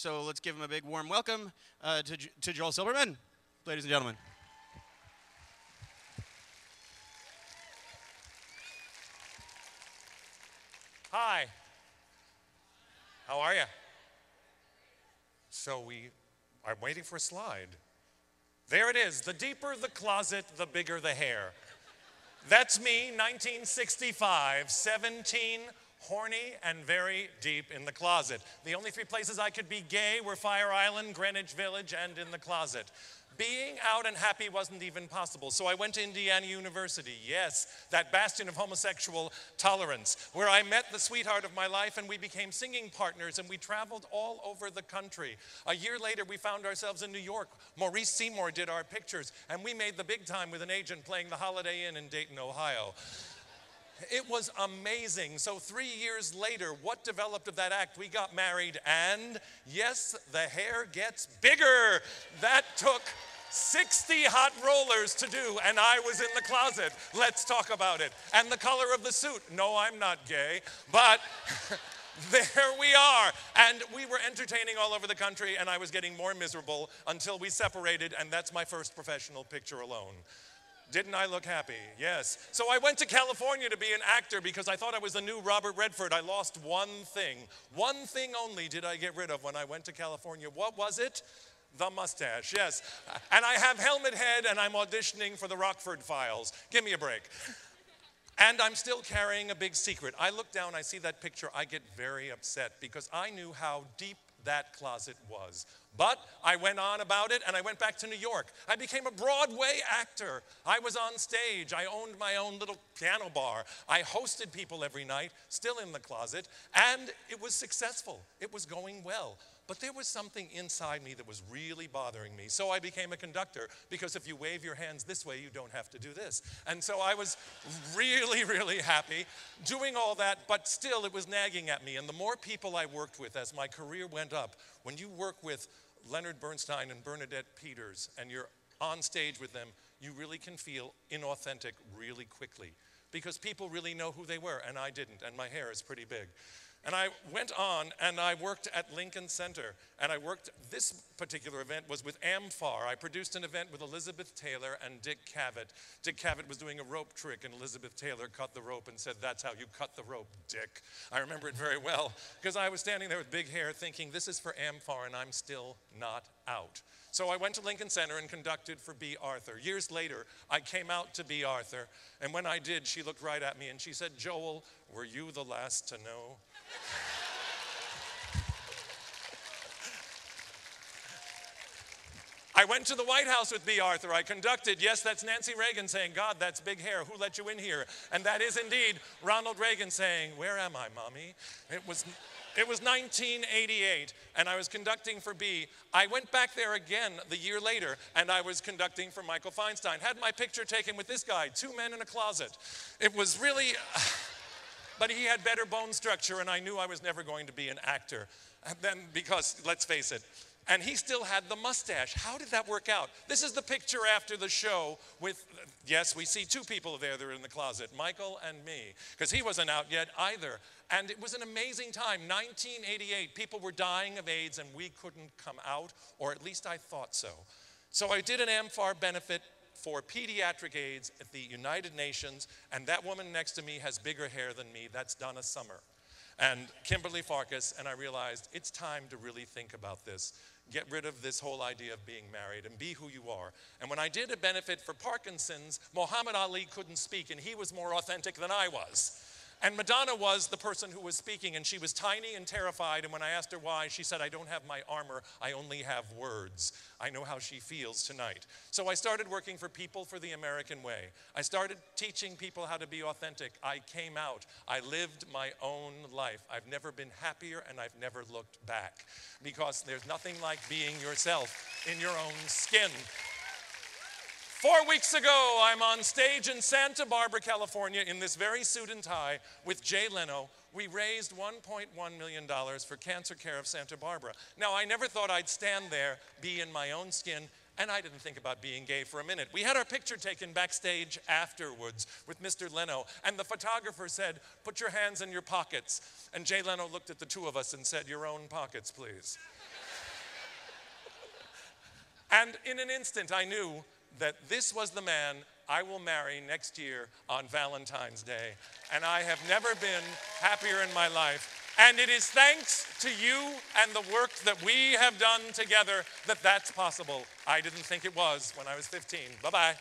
So let's give him a big warm welcome to Joel Silberman, ladies and gentlemen. Hi. How are you? I'm waiting for a slide. There it is. The deeper the closet, the bigger the hair. That's me, 1965, 17, horny and very deep in the closet. The only three places I could be gay were Fire Island, Greenwich Village, and in the closet. Being out and happy wasn't even possible, so I went to Indiana University, yes, that bastion of homosexual tolerance, where I met the sweetheart of my life and we became singing partners and we traveled all over the country. A year later, we found ourselves in New York. Maurice Seymour did our pictures and we made the big time with an agent playing the Holiday Inn in Dayton, Ohio. It was amazing. So 3 years later, what developed of that act? We got married and yes, the hair gets bigger. That took 60 hot rollers to do, and I was in the closet. Let's talk about it. And the color of the suit. No, I'm not gay, but there we are. And we were entertaining all over the country, and I was getting more miserable until we separated, and that's my first professional picture alone. Didn't I look happy? Yes. So I went to California to be an actor because I thought I was the new Robert Redford. I lost one thing. One thing only did I get rid of when I went to California. What was it? The mustache, yes. And I have helmet head and I'm auditioning for the Rockford Files. Give me a break. And I'm still carrying a big secret. I look down, I see that picture, I get very upset because I knew how deep that closet was. But I went on about it and I went back to New York. I became a Broadway actor. I was on stage. I owned my own little piano bar. I hosted people every night, still in the closet, and it was successful. It was going well. But there was something inside me that was really bothering me. So I became a conductor because if you wave your hands this way, you don't have to do this. And so I was really, really happy doing all that, but still it was nagging at me. And the more people I worked with as my career went up, when you work with Leonard Bernstein and Bernadette Peters and you're on stage with them, you really can feel inauthentic really quickly because people really know who they were and I didn't, and my hair is pretty big. And I went on and I worked at Lincoln Center and this particular event was with AmFAR. I produced an event with Elizabeth Taylor and Dick Cavett. Dick Cavett was doing a rope trick and Elizabeth Taylor cut the rope and said, "That's how you cut the rope, Dick." I remember it very well because I was standing there with big hair thinking, this is for AmFAR and I'm still not out. So I went to Lincoln Center and conducted for B. Arthur. Years later, I came out to B. Arthur, and when I did, she looked right at me and she said, "Joel, were you the last to know?" I went to the White House with B. Arthur. I conducted. Yes, that's Nancy Reagan saying, "God, that's big hair. Who let you in here?" And that is indeed Ronald Reagan saying, "Where am I, Mommy?" It was 1988, and I was conducting for B. I went back there again the year later, and I was conducting for Michael Feinstein. Had my picture taken with this guy, two men in a closet. It was really, but he had better bone structure, and I knew I was never going to be an actor. And then, because, let's face it, and he still had the mustache. How did that work out? This is the picture after the show with, yes, we see two people there that are in the closet, Michael and me, because he wasn't out yet either. And it was an amazing time, 1988. People were dying of AIDS and we couldn't come out, or at least I thought so. So I did an AmFAR benefit for pediatric AIDS at the United Nations, and that woman next to me has bigger hair than me. That's Donna Summer and Kimberly Farkas, and I realized it's time to really think about this. Get rid of this whole idea of being married and be who you are. And when I did a benefit for Parkinson's, Muhammad Ali couldn't speak, and he was more authentic than I was. And Madonna was the person who was speaking, and she was tiny and terrified, and when I asked her why, she said, "I don't have my armor, I only have words." I know how she feels tonight. So I started working for People for the American Way. I started teaching people how to be authentic. I came out. I lived my own life. I've never been happier, and I've never looked back, because there's nothing like being yourself in your own skin. 4 weeks ago, I'm on stage in Santa Barbara, California, in this very suit and tie with Jay Leno. We raised $1.1 million for cancer care of Santa Barbara. Now, I never thought I'd stand there, be in my own skin, and I didn't think about being gay for a minute. We had our picture taken backstage afterwards with Mr. Leno, and the photographer said, "Put your hands in your pockets." And Jay Leno looked at the two of us and said, "Your own pockets, please." And in an instant, I knew that this was the man I will marry next year on Valentine's Day. And I have never been happier in my life. And it is thanks to you and the work that we have done together that that's possible. I didn't think it was when I was 15. Bye-bye.